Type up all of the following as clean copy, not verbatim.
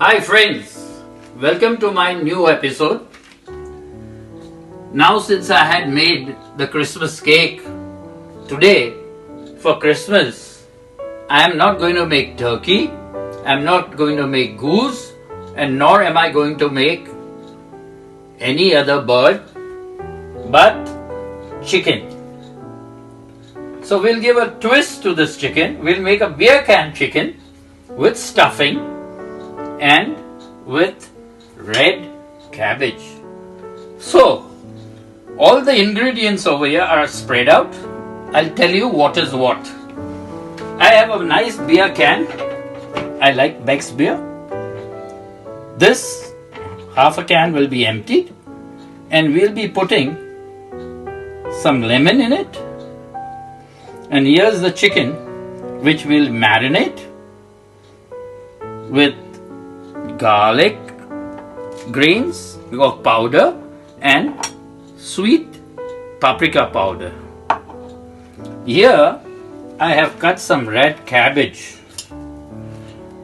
Hi friends, welcome to my new episode. Now since I had made the Christmas cake, today for Christmas I am not going to make turkey, I am not going to make goose, and nor am I going to make any other bird but chicken. So we'll give a twist to this chicken. We'll make a beer can chicken with stuffing and with red cabbage. So all the ingredients over here are spread out. I'll tell you what is what. I have a nice beer can. I like Beck's beer. This half a can will be emptied and we'll be putting some lemon in it. And here's the chicken which we'll marinate with garlic grains or powder and sweet paprika powder. Here I have cut some red cabbage.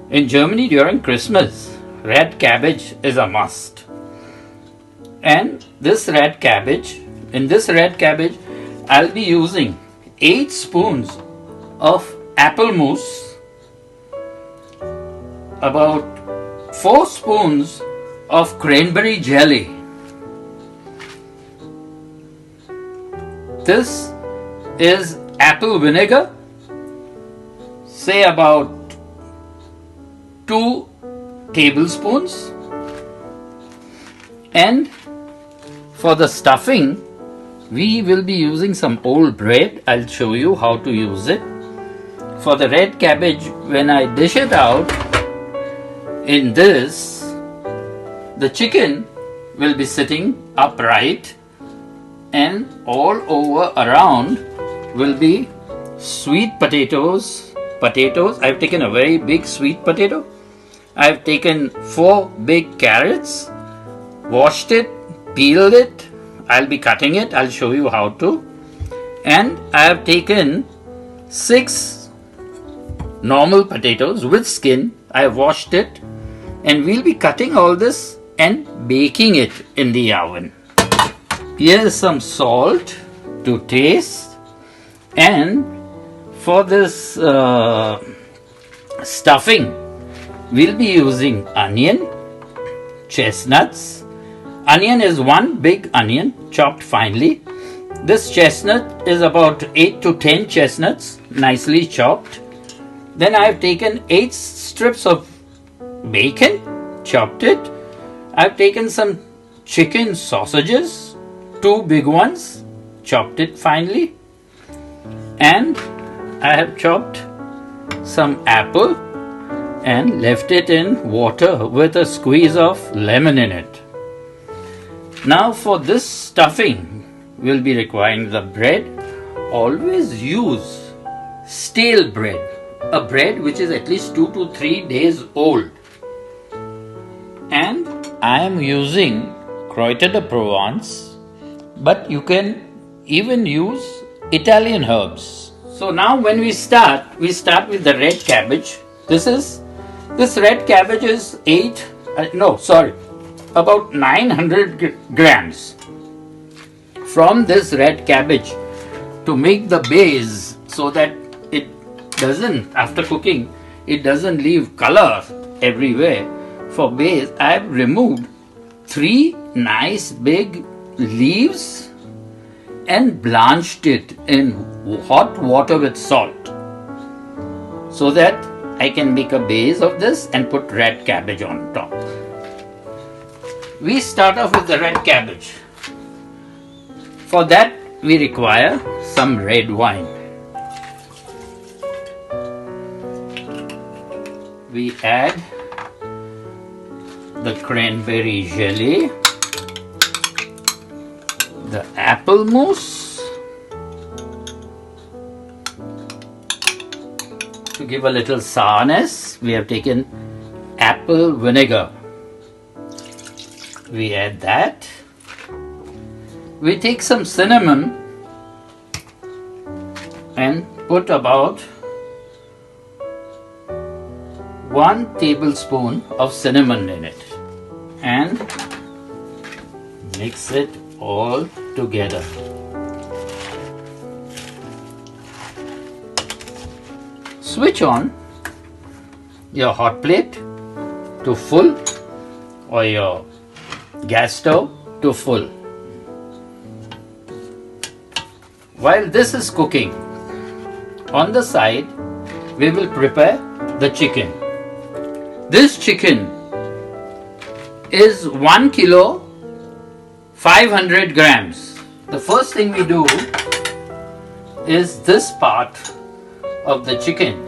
In Germany during Christmas, red cabbage is a must. And this red cabbage, in this red cabbage, I'll be using 8 spoons of apple mousse, about 4 spoons of cranberry jelly. This is apple vinegar, say about 2 tablespoons. And for the stuffing, we will be using some old bread. I'll show you how to use it. For the red cabbage, when I dish it out in this, the chicken will be sitting upright and all over around will be sweet potatoes. I've taken a very big sweet potato. I've taken 4 big carrots, washed it, peeled it. I'll be cutting it. I'll show you how to. And I have taken 6 normal potatoes with skin. I have washed it. And we'll be cutting all this and baking it in the oven. Here's some salt to taste. And for this stuffing, we'll be using onion, chestnuts. Onion is 1 big onion chopped finely. This chestnut is about 8 to 10 chestnuts nicely chopped. Then I have taken 8 strips of bacon, chopped it. I've taken some chicken sausages, 2 big ones, chopped it finely. And I have chopped some apple and left it in water with a squeeze of lemon in it. Now for this stuffing, we'll be requiring the bread. Always use stale bread, a bread which is at least 2 to 3 days old. And I am using Croûte de Provence, but you can even use Italian herbs. So now when we start with the red cabbage. This red cabbage is about 900 grams. From this red cabbage, to make the base so that it doesn't, after cooking, it doesn't leave color everywhere. For base, I have removed 3 nice big leaves and blanched it in hot water with salt so that I can make a base of this and put red cabbage on top. We start off with the red cabbage. For that, we require some red wine. We add the cranberry jelly, the apple mousse, to give a little sourness. We have taken apple vinegar. We add that. We take some cinnamon and put about 1 tablespoon of cinnamon in it and mix it all together. Switch on your hot plate to full or your gas stove to full. While this is cooking, on the side we will prepare the chicken. This chicken is 1 kilo 500 grams. The first thing we do is this part of the chicken.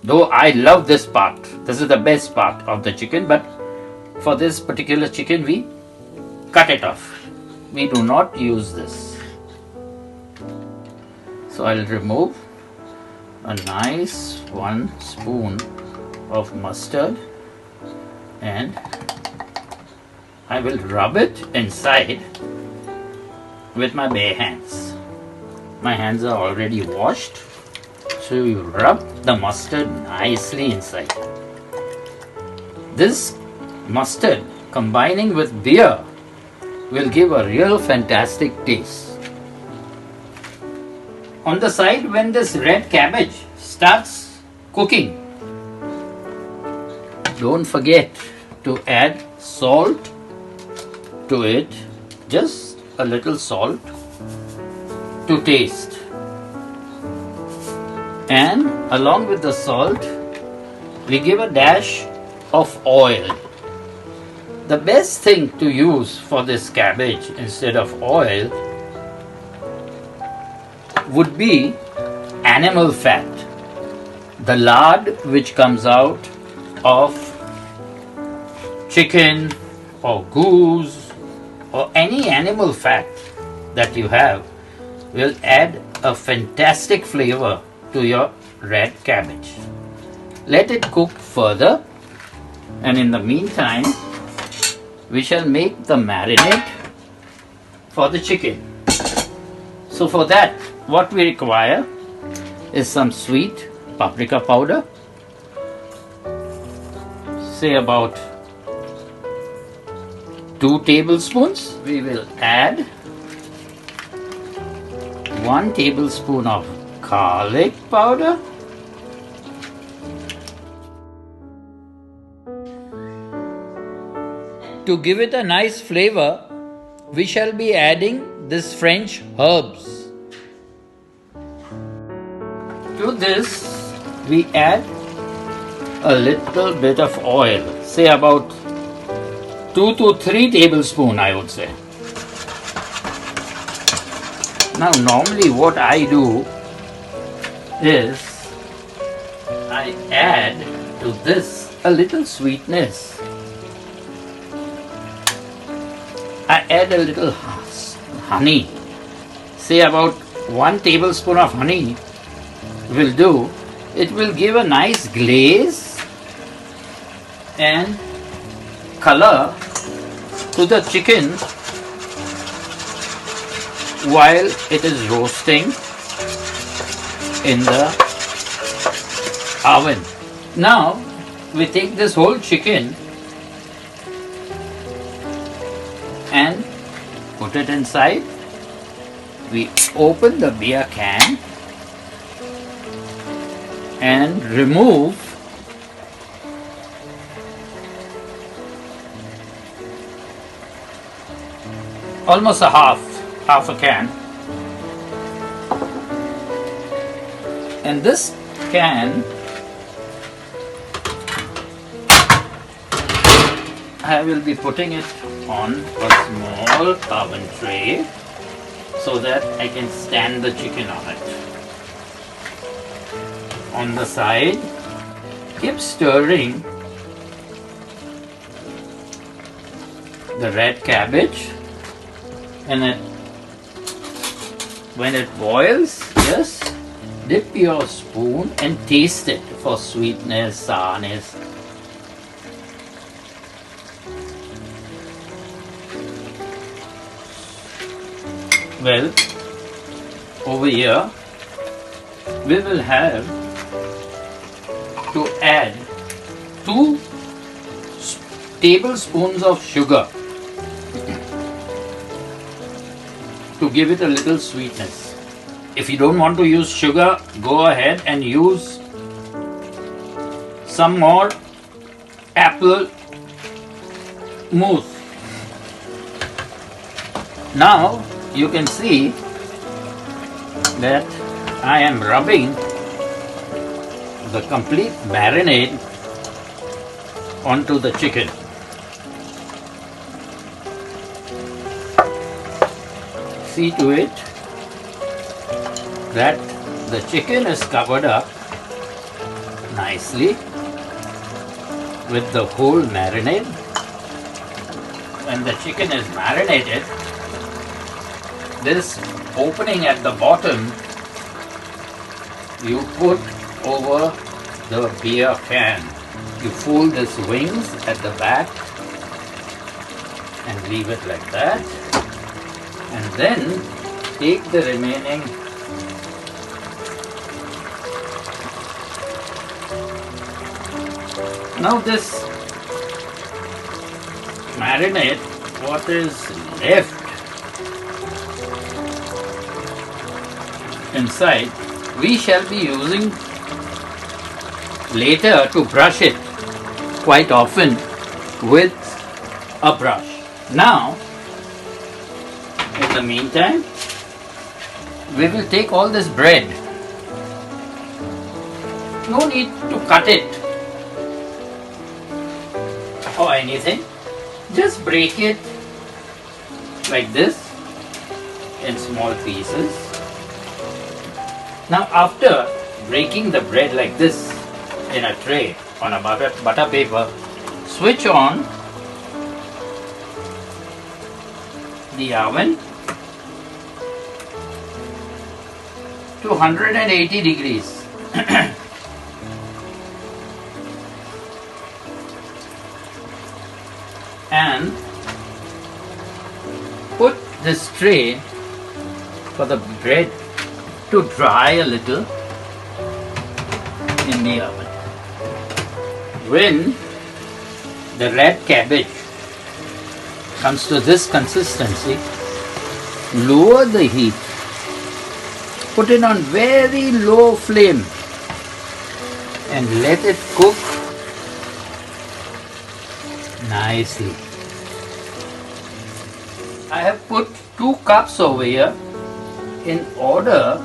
Though I love this part, this is the best part of the chicken, but for this particular chicken we cut it off. We do not use this. So I'll remove a nice 1 spoon of mustard and I will rub it inside with my bare hands. My hands are already washed, so you rub the mustard nicely inside. This mustard combining with beer will give a real fantastic taste. On the side, when this red cabbage starts cooking, don't forget to add salt to it, just a little salt to taste. And along with the salt, we give a dash of oil. The best thing to use for this cabbage instead of oil would be animal fat. The lard which comes out of chicken or goose or any animal fat that you have will add a fantastic flavor to your red cabbage. Let it cook further, and in the meantime we shall make the marinade for the chicken. So for that, what we require is some sweet paprika powder, say about 2 tablespoons. We will add 1 tablespoon of garlic powder, to give it a nice flavor. We shall be adding this French herbs. To this we add a little bit of oil, say about 2 to 3 tablespoons, I would say. Now normally what I do is I add to this a little sweetness. I add a little honey, say about 1 tablespoon of honey will do. It will give a nice glaze and color to the chicken while it is roasting in the oven. Now we take this whole chicken and put it inside. We open the beer can and remove almost half a can, and this can I will be putting it on a small oven tray so that I can stand the chicken on it. On the side, keep stirring the red cabbage, and when it boils, just dip your spoon and taste it for sweetness, sourness. Well, over here we will have to add 2 tablespoons of sugar to give it a little sweetness. If you don't want to use sugar, go ahead and use some more apple mousse. Now you can see that I am rubbing the complete marinade onto the chicken. See to it that the chicken is covered up nicely with the whole marinade. When the chicken is marinated, this opening at the bottom you put over the beer can. You fold this wings at the back and leave it like that, and then take the remaining now this marinade, what is left inside, we shall be using later to brush it quite often with a brush. Now, in the meantime, we will take all this bread. No need to cut it or anything. Just break it like this in small pieces. Now, after breaking the bread like this in a tray on a butter paper, switch on the oven to 180 degrees. And put this tray for the bread to dry a little in the oven. When the red cabbage comes to this consistency, lower the heat, put it on very low flame and let it cook nicely. I have put 2 cups over here in order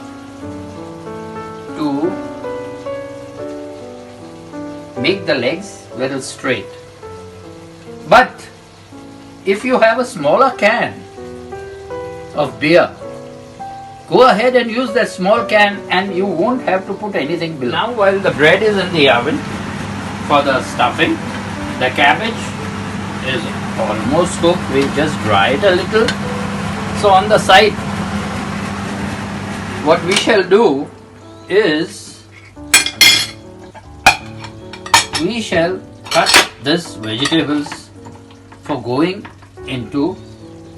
to make the legs very straight. But if you have a smaller can of beer, go ahead and use that small can and you won't have to put anything below. Now while the bread is in the oven for the stuffing, the cabbage is almost cooked. We just dry it a little. So on the side, what we shall do is we shall cut this vegetables for going into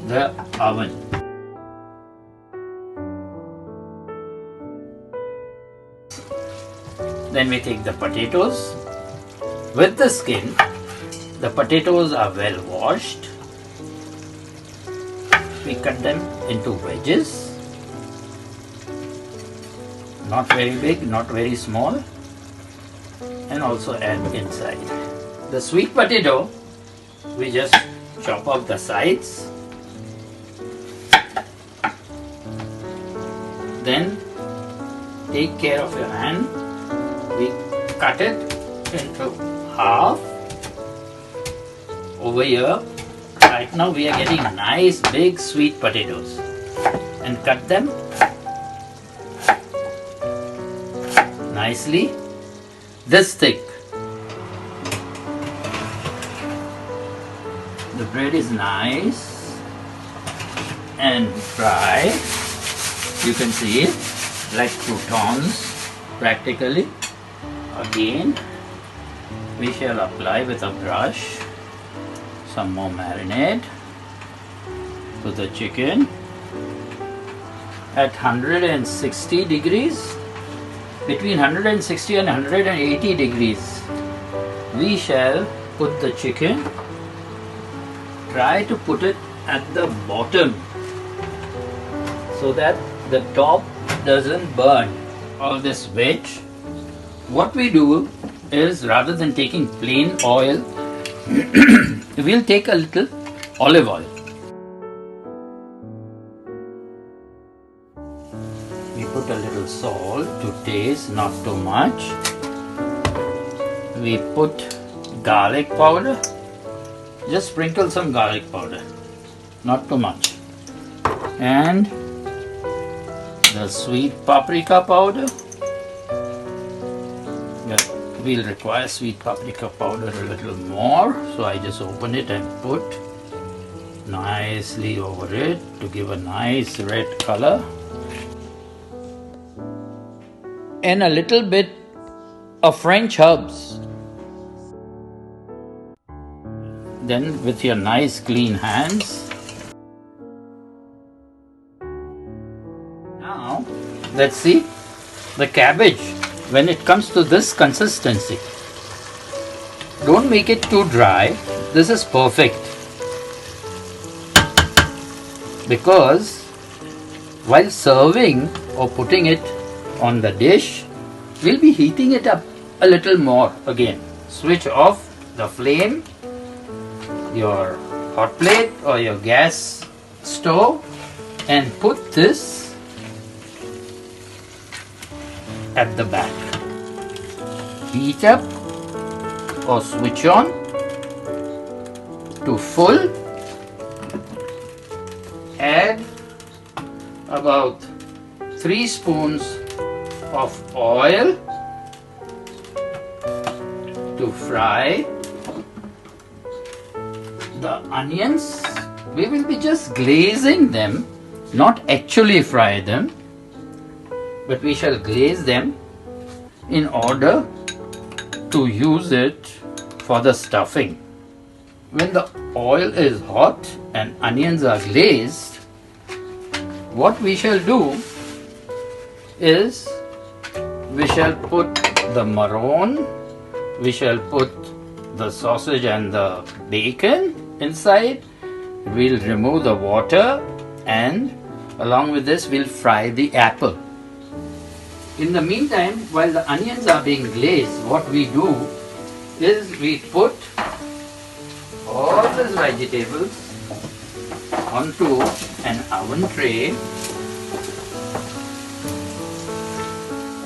the oven. Then we take the potatoes with the skin. The potatoes are well washed. We cut them into wedges. Not very big, not very small. And also add inside. The sweet potato, we just chop off the sides. Then take care of your hand. We cut it into half. Over here, right now we are getting nice big sweet potatoes and cut them nicely this thick. The bread is nice and dry. You can see it like croutons practically. Again, we shall apply with a brush some more marinade to the chicken at 160 degrees between 160 and 180 degrees. We shall put the chicken. Try to put it at the bottom so that the top doesn't burn. All this veg, what we do is, rather than taking plain oil, we'll take a little olive oil. We put a little salt to taste, not too much. We put garlic powder. Just sprinkle some garlic powder, not too much. And the sweet paprika powder. Yeah, we'll require sweet paprika powder a little more, so I just open it and put nicely over it to give a nice red color. And a little bit of French herbs. Then with your nice clean hands. Now let's see the cabbage when it comes to this consistency. Don't make it too dry. This is perfect. Because while serving or putting it on the dish, we'll be heating it up a little more again. Switch off the flame, your hot plate or your gas stove, and put this at the back. Heat up or switch on to full. Add about 3 spoons of oil to fry the onions. We will be just glazing them, not actually fry them, but we shall glaze them in order to use it for the stuffing. When the oil is hot and onions are glazed, what we shall do is we shall put the maroon, we shall put the sausage and the bacon inside. We'll remove the water, and along with this we'll fry the apple. In the meantime, while the onions are being glazed, what we do is we put all these vegetables onto an oven tray.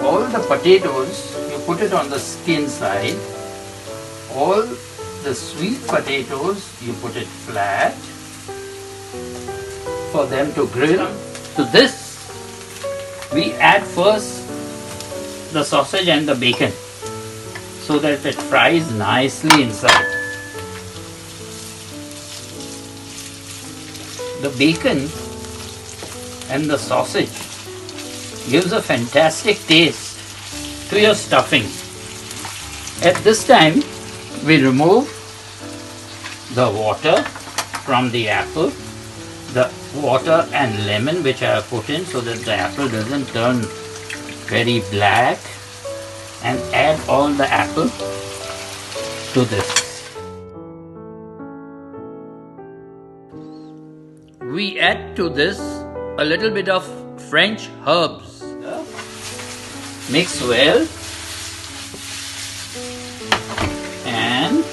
All the potatoes, you put it on the skin side. All the sweet potatoes, you put it flat for them to grill. To this, we add first the sausage and the bacon so that it fries nicely inside. The bacon and the sausage gives a fantastic taste to your stuffing. At this time, we remove the water from the apple, the water and lemon which I have put in so that the apple doesn't turn very black, and add all the apple to this. We add to this a little bit of French herbs. Mix well and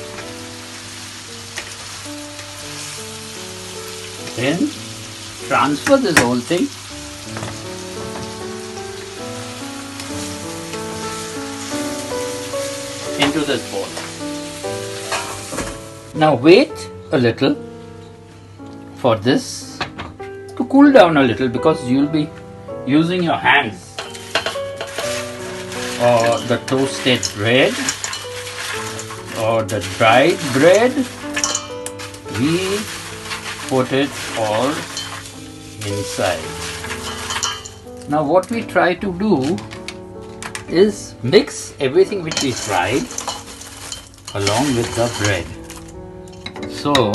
then transfer this whole thing into this bowl. Now wait a little for this to cool down a little, because you'll be using your hands or the toasted bread or the dried bread. We put it all inside. Now what we try to do is mix everything which we fried along with the bread. So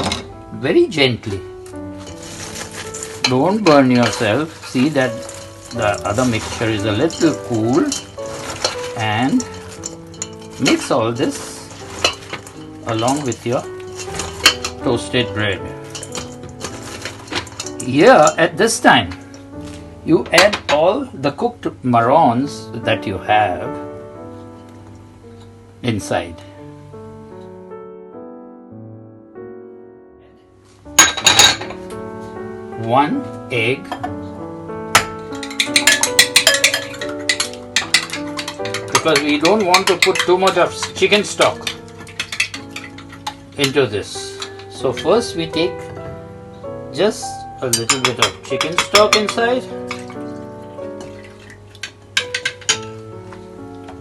very gently. Don't burn yourself. See that the other mixture is a little cool. and mix all this along with your toasted bread. Here at this time you add all the cooked marrons that you have inside. One egg, because we don't want to put too much of chicken stock into this. So first we take just a little bit of chicken stock inside,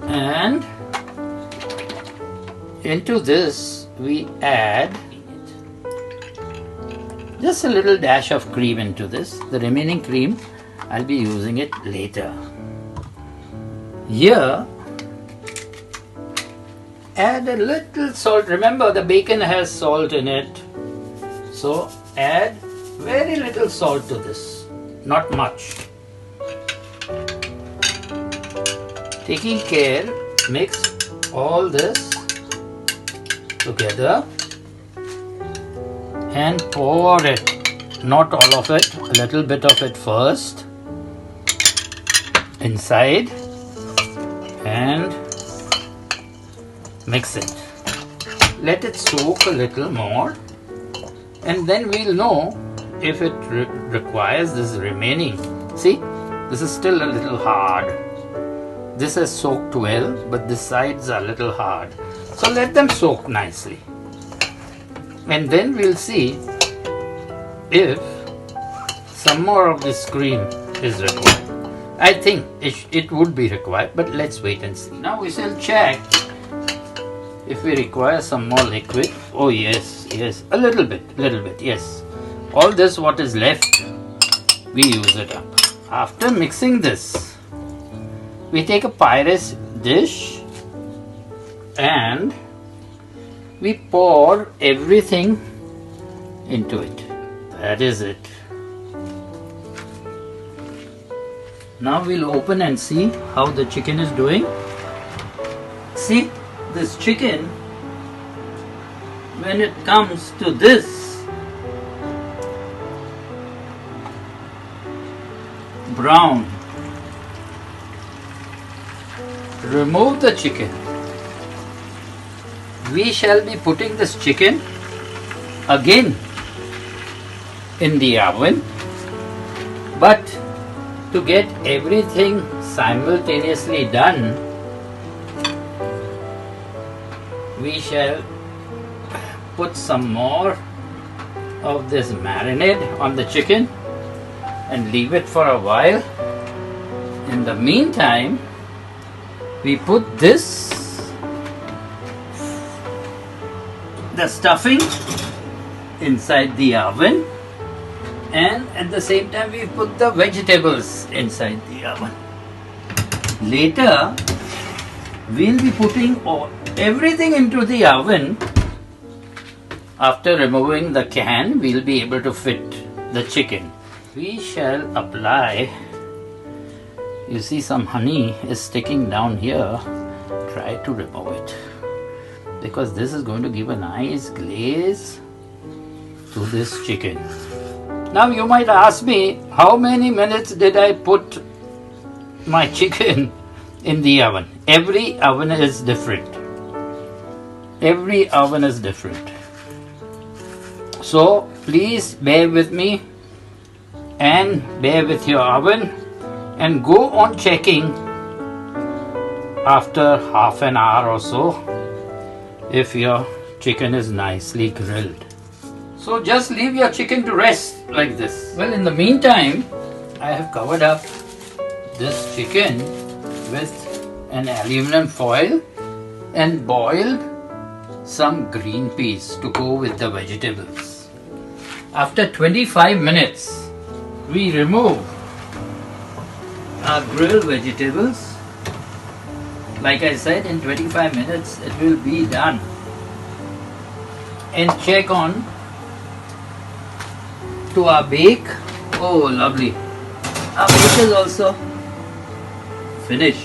and into this we add just a little dash of cream into this. The remaining cream I'll be using it later. Here add a little salt. Remember the bacon has salt in it, so add very little salt to this, not much. Taking care, mix all this together and pour it, not all of it, a little bit of it first inside and mix it. Let it soak a little more and then we'll know if it requires this remaining. See, this is still a little hard. This has soaked well, but the sides are a little hard. So let them soak nicely. And then we'll see if some more of this cream is required. I think it would be required, but let's wait and see. Now we shall check if we require some more liquid. Oh yes, a little bit, yes. All this what is left, we use it up. After mixing this, we take a Pyrex dish and we pour everything into it. That is it. Now we'll open and see how the chicken is doing. See, this chicken, when it comes to this brown, remove the chicken. We shall be putting this chicken again in the oven, but to get everything simultaneously done, we shall put some more of this marinade on the chicken and leave it for a while. In the meantime, we put this, the stuffing, inside the oven, and at the same time we put the vegetables inside the oven. Later we'll be putting everything into the oven. After removing the can, we'll be able to fit the chicken. We shall apply, you see some honey is sticking down here. Try to remove it, because this is going to give a nice glaze to this chicken. Now you might ask me, how many minutes did I put my chicken in the oven? Every oven is different. Every oven is different. So please bear with me and bear with your oven and go on checking after half an hour or so if your chicken is nicely grilled. So just leave your chicken to rest like this. Well, in the meantime, I have covered up this chicken with an aluminum foil and boiled some green peas to go with the vegetables. After 25 minutes, we remove our grilled vegetables. Like I said, in 25 minutes it will be done. And check on to our bake. Oh, lovely. Our bake is also finished.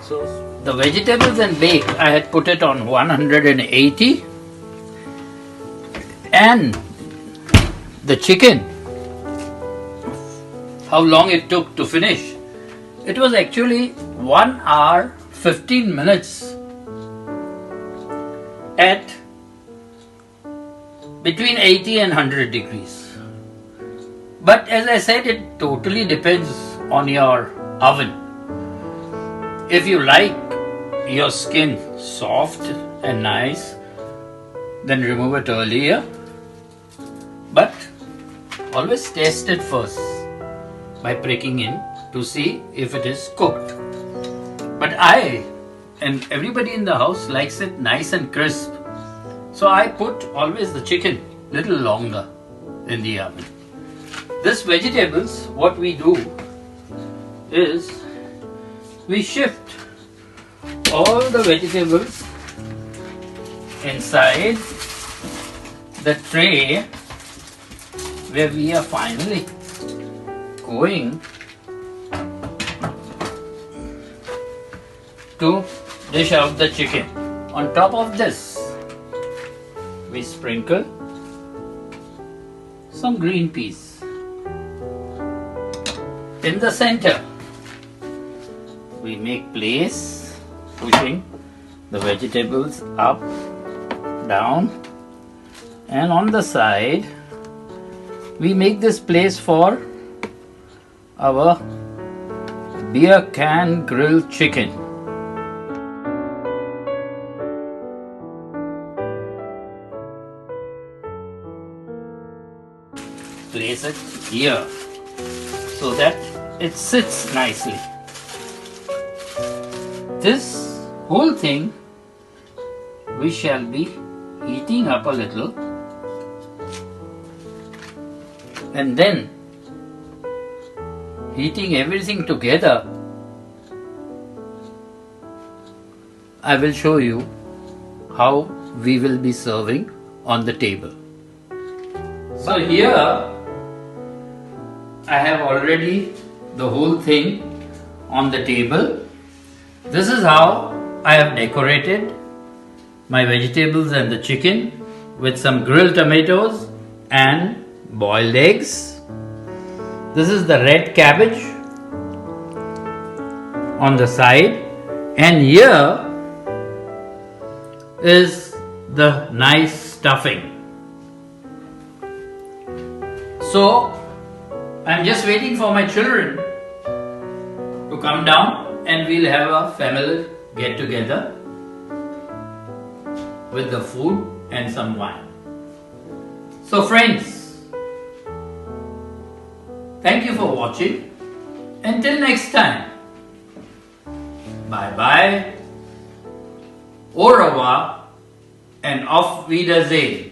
So the vegetables and bake, I had put it on 180, and the chicken, how long it took to finish. It was actually 1 hour 15 minutes at between 80 and 100 degrees. But as I said, it totally depends on your oven. If you like your skin soft and nice, then remove it earlier. But always taste it first by pricking in to see if it is cooked. But I and everybody in the house likes it nice and crisp. So I put always the chicken little longer in the oven. This vegetables, what we do is we shift all the vegetables inside the tray where we are finally going to dish out the chicken. On top of this, we sprinkle some green peas. In the center, we make place, pushing the vegetables up, down, and on the side, we make this place for our beer can grilled chicken. Place it here so that it sits nicely. This whole thing we shall be heating up a little, and then heating everything together. I will show you how we will be serving on the table. So here I have already the whole thing on the table. This is how I have decorated my vegetables and the chicken with some grilled tomatoes and boiled eggs. This is the red cabbage on the side, and here is the nice stuffing. So I'm just waiting for my children to come down and we'll have a family get together with the food and some wine. So friends, thank you for watching. Until next time, bye bye, au revoir, and auf Wiedersehen.